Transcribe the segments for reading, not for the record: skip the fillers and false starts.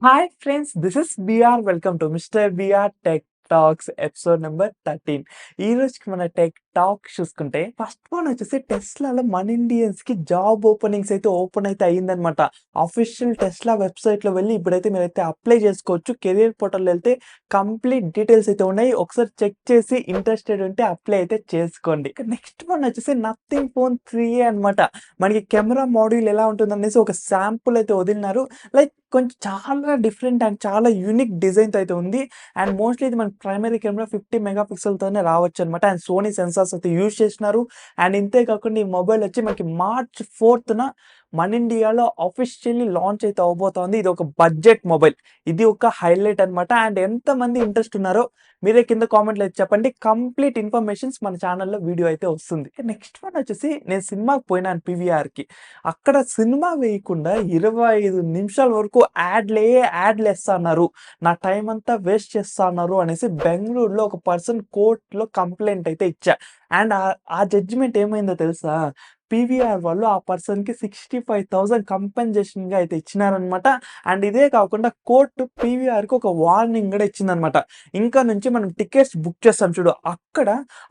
Hi friends, this is BR. Welcome to Mr. BR Tech Talks episode number 13. ఈ రోజుకి మన tech talk చూసుకుంటే first one వచ్చేసి టెస్లాలో మన ఇండియన్స్ కి జాబ్ ఓపెనింగ్స్ అయితే ఓపెన్ అయితే అయ్యిందనమాట. అఫీషియల్ టెస్లా వెబ్సైట్ లో వెళ్ళి ఇప్పుడైతే మీరైతే అప్లై చేసుకోవచ్చు. కెరియర్ పోర్టల్ వెళ్తే కంప్లీట్ డీటెయిల్స్ అయితే ఉన్నాయి. ఒకసారి చెక్ చేసి ఇంట్రెస్టెడ్ ఉంటే అప్లై అయితే చేసుకోండి. నెక్స్ట్ వన్ వచ్చేసి నథింగ్ ఫోన్ 3A అనమాట. మనకి కెమెరా మాడ్యూల్ ఎలా ఉంటుంది అనేసి ఒక శాంపుల్ అయితే వదిలినారు. లైక్ కొంచెం చాలా డిఫరెంట్ అండ్ చాలా యూనిక్ డిజైన్తో అయితే ఉంది. అండ్ మోస్ట్లీ ఇది మన ప్రైమరీ కెమెరా 50 మెగాపిక్సెల్తోనే రావచ్చు అనమాట. అండ్ సోనీ సెన్సార్స్ అయితే యూజ్ చేసినారు. అండ్ ఇంతే కాకుండా ఈ మొబైల్ వచ్చి మనకి March 4th మన ఇండియాలో అఫీషియల్లీ లాంచ్ అయితే అవబోతోంది. ఇది ఒక బడ్జెట్ మొబైల్. ఇది ఒక హైలైట్ అనమాట. అండ్ ఎంతమంది ఇంట్రెస్ట్ ఉన్నారో మీరే కింద కామెంట్లో అయితే చెప్పండి. కంప్లీట్ ఇన్ఫర్మేషన్స్ మన ఛానల్లో వీడియో అయితే వస్తుంది. నెక్స్ట్ వన్ వచ్చేసి నేను సినిమాకి పోయినాను పీవీఆర్కి. అక్కడ సినిమా వేయకుండా 25 నిమిషాల వరకు యాడ్లు వేస్తా అన్నారు. నా టైం అంతా వేస్ట్ చేస్తా అన్నారు అనేసి బెంగళూరులో ఒక పర్సన్ కోర్టులో కంప్లైంట్ అయితే ఇచ్చా. అండ్ ఆ జడ్జిమెంట్ ఏమైందో తెలుసా? పీవీఆర్ వాళ్ళు ఆ పర్సన్కి 65,000 కంపెన్సేషన్గా అయితే ఇచ్చినారనమాట. అండ్ ఇదే కాకుండా కోర్టు పీవీఆర్కి ఒక వార్నింగ్ కూడా ఇచ్చిందనమాట. ఇంకా నుంచి మనం టికెట్స్ బుక్ చేస్తాం చూడు, అక్కడ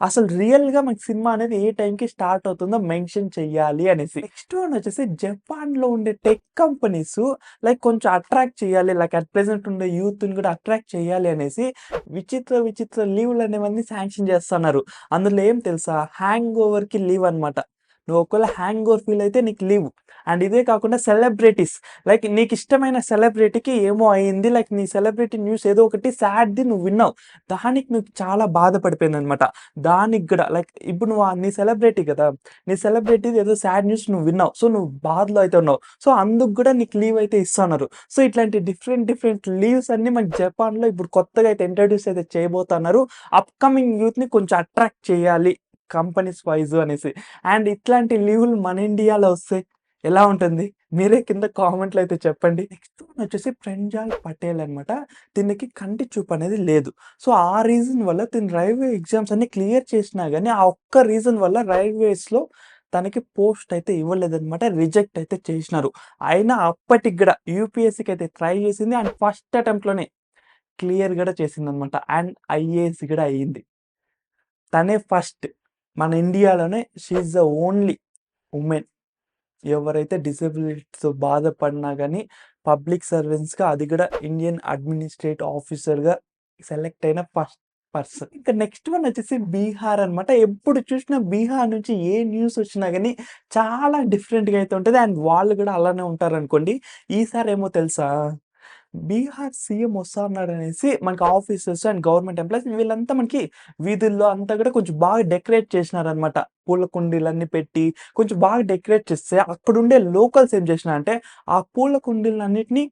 అసలు రియల్గా మనకి సినిమా అనేది ఏ టైంకి స్టార్ట్ అవుతుందో మెన్షన్ చెయ్యాలి అనేసి. నెక్స్ట్ వన్ వచ్చేసి జపాన్లో ఉండే టెక్ కంపెనీస్ లైక్ కొంచెం అట్రాక్ట్ చేయాలి, లైక్ అట్ ప్రెసెంట్ ఉండే యూత్ని కూడా అట్రాక్ట్ చేయాలి అనేసి విచిత్ర లీవ్లు అనేవన్నీ శాంక్షన్ చేస్తున్నారు. అందులో ఏం తెలుసా? హ్యాంగ్ ఓవర్కి లీవ్ అనమాట. నువ్వు ఒకవేళ హ్యాంగ్ ఓవర్ ఫీల్ అయితే నీకు లీవ్. అండ్ ఇదే కాకుండా సెలబ్రిటీస్, లైక్ నీకు ఇష్టమైన సెలబ్రిటీకి ఏమో అయింది, లైక్ నీ సెలబ్రిటీ న్యూస్ ఏదో ఒకటి సాడ్ది నువ్వు విన్నావు, దానికి నువ్వు చాలా బాధపడిపోయింది అనమాట. దానికి కూడా లైక్ ఇప్పుడు నువ్వు నీ సెలబ్రిటీ కదా, నీ సెలబ్రిటీ ఏదో సాడ్ న్యూస్ నువ్వు విన్నావు, సో నువ్వు బాధలో అయితే ఉన్నావు, సో అందుకు కూడా నీకు లీవ్ అయితే ఇస్తున్నారు. సో ఇట్లాంటి డిఫరెంట్ లీవ్స్ అన్ని మనకి జపాన్లో ఇప్పుడు కొత్తగా అయితే ఇంట్రడ్యూస్ అయితే చేయబోతున్నారు. అప్కమింగ్ యూత్ని కొంచెం అట్రాక్ట్ చేయాలి కంపెనీస్ వైజ్ అనేసి. అండ్ ఇట్లాంటి లీవులు మన ఇండియాలో వస్తే ఎలా ఉంటుంది? మీరే కింద కామెంట్లో అయితే చెప్పండి. నెక్స్ట్ వన్ వచ్చేసి ప్రంజాల్ పటేల్ అనమాట. దీనికి కంటి చూపు అనేది లేదు. సో ఆ రీజన్ వల్ల తిని రైల్వే ఎగ్జామ్స్ అన్ని క్లియర్ చేసినా కానీ ఆ ఒక్క రీజన్ వల్ల రైల్వేస్లో తనకి పోస్ట్ అయితే ఇవ్వలేదన్నమాట. రిజెక్ట్ అయితే చేసినారు. అయినా అప్పటికి కూడా యూపీఎస్సీకి అయితే ట్రై చేసింది. అండ్ ఫస్ట్ అటెంప్ట్లోనే క్లియర్ కూడా చేసిందనమాట. అండ్ ఐఏఎస్ కూడా అయ్యింది. తనే ఫస్ట్ మన ఇండియాలోనే షీఈ్ ద ఓన్లీ ఉమెన్ ఎవరైతే డిసేబిలిటీతో బాధపడినా కానీ పబ్లిక్ సర్వెంట్స్గా, అది కూడా ఇండియన్ అడ్మినిస్ట్రేటివ్ ఆఫీసర్గా సెలెక్ట్ అయిన ఫస్ట్ పర్సన్. ఇంకా నెక్స్ట్ వన్ వచ్చేసి బీహార్ అనమాట. ఎప్పుడు చూసినా బీహార్ నుంచి ఏ న్యూస్ వచ్చినా కానీ చాలా డిఫరెంట్గా అయితే ఉంటుంది. అండ్ వాళ్ళు కూడా అలానే ఉంటారు అనుకోండి. ఈసారి ఏమో తెలుసా? బీహార్ సీఎం వస్తా ఉన్నాడు అనేసి మనకి ఆఫీసర్స్ అండ్ గవర్నమెంట్ ఎంప్లాయీస్ వీళ్ళంతా మనకి వీధుల్లో అంతా కూడా కొంచెం బాగా డెకరేట్ చేసినారనమాట. పూల కుండీలన్నీ పెట్టి కొంచెం బాగా డెకరేట్ చేస్తే అక్కడుండే లోకల్స్ ఏం చేసినారంటే ఆ పూల కుండీలన్నిటిని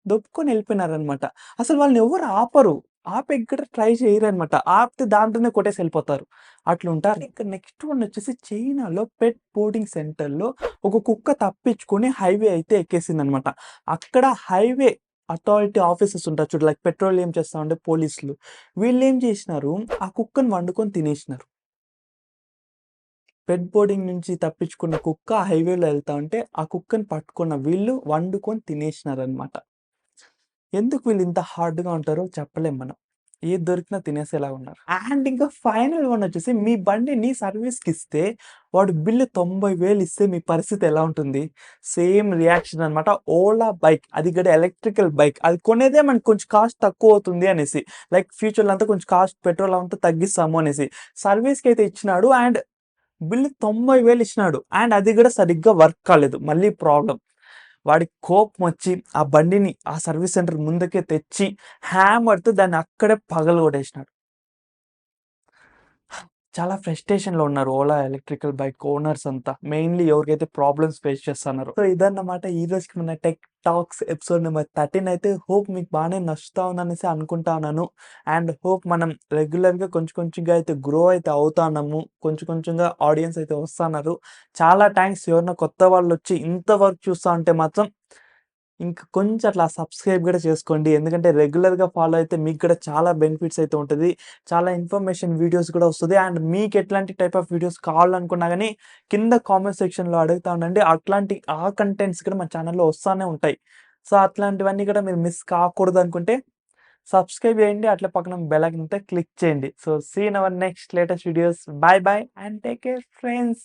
దొప్పుకొని వెళ్ళిపోయినారనమాట. అసలు వాళ్ళని ఎవరు ఆపరు, ఆపే కూడా ట్రై చేయరనమాట. ఆపితే దాంట్లోనే కొట్టేసి వెళ్ళిపోతారు. అట్లుంటారు. ఇంకా నెక్స్ట్ వన్ వచ్చేసి చైనాలో పెట్ బోర్డింగ్ సెంటర్లో ఒక కుక్క తప్పించుకొని హైవే అయితే ఎక్కేసిందనమాట. అక్కడ హైవే అథారిటీ ఆఫీసర్స్ ఉంటారు చూడు, లైక్ పెట్రోలియం చేస్తా ఉండే పోలీసులు, వీళ్ళు ఏం చేసినారు, ఆ కుక్కను వండుకొని తినేసినారు. పెట్ బోర్డింగ్ నుంచి తప్పించుకున్న కుక్క హైవేలో వెళ్తా ఉంటే ఆ కుక్కని పట్టుకున్న వీళ్ళు వండుకొని తినేసినారనమాట. ఎందుకు వీళ్ళు ఇంత హార్డ్‌గా ఉంటారో చెప్పలేం మనం. ఏది దొరికినా తినేసేలా ఉన్నారు. అండ్ ఇంకా ఫైనల్ వన్ వచ్చేసి మీ బండిని సర్వీస్‌కిస్తే వాడు బిల్లు 90,000 ఇస్తే మీ పరిస్థితి ఎలా ఉంటుంది? సేమ్ రియాక్షన్ అనమాట. ఓలా బైక్, అది కూడా ఎలక్ట్రికల్ బైక్. అది కొనేదే మనకు కొంచెం కాస్ట్ తక్కువ అవుతుంది అనేసి. లైక్ ఫ్యూచర్‌లో అంతా కొంచెం కాస్ట్ పెట్రోల్ అంతా తగ్గిస్తాము అనేసి. సర్వీస్‌కి అయితే ఇచ్చినాడు. అండ్ బిల్లు 90,000 ఇచ్చినాడు. అండ్ అది కూడా సరిగ్గా వర్క్ కాలేదు. మళ్ళీ ప్రాబ్లమ్. వాడికి కోపం వచ్చి ఆ బండిని ఆ సర్వీస్ సెంటర్ ముందుకే తెచ్చి హ్యామర్తో దాన్ని అక్కడే పగలగొట్టేసినాడు. చాలా ఫ్రస్ట్రేషన్‌లో ఉన్నారు ఓలా ఎలక్ట్రికల్ బైక్ ఓనర్స్ అంతా. మెయిన్‌లీ ఎవరికైతే ప్రాబ్లమ్స్ ఫేస్ చేస్తున్నారో. సో ఇదన్నమాట ఈ రోజుకి మన టెక్ టాక్స్ ఎపిసోడ్ నెంబర్ 13 అయితే. హోప్ మీకు బాగానే నచ్చుతా ఉందనేసి అనుకుంటా ఉన్నాను. అండ్ హోప్ మనం రెగ్యులర్‌గా కొంచెంగా అయితే గ్రో అయితే అవుతాన్నాము. కొంచెంగా ఆడియన్స్ అయితే వస్తున్నారు. చాలా థాంక్స్ ఎవరైనా కొత్త వాళ్ళొచ్చి ఇంతవరకు చూస్తా ఉంటే మాత్రం ఇంక కొంచెం అట్లా సబ్స్క్రైబ్ కూడా చేసుకోండి. ఎందుకంటే రెగ్యులర్‌గా ఫాలో అయితే మీకు కూడా చాలా బెనిఫిట్స్ అయితే ఉంటది. చాలా ఇన్ఫర్మేషన్ వీడియోస్ కూడా వస్తది. అండ్ మీకు ఎట్లాంటి టైప్ ఆఫ్ వీడియోస్ కావాలనుకున్నా గానీ కింద కామెంట్ సెక్షన్‌లో అడుగుతా ఉండండి. అట్లాంటి కంటెంట్స్ కూడా మన ఛానెల్‌లో వస్తానే ఉంటాయి. సో, అట్లాంటివన్నీ కూడా మీరు మిస్ కాకూడదనుకుంటే సబ్స్క్రైబ్ చేయండి. అట్లే పక్కన బెల్ ఐకాన్ ఉంటే క్లిక్ చేయండి. So, see in our next latest videos. Bye bye and take care friends.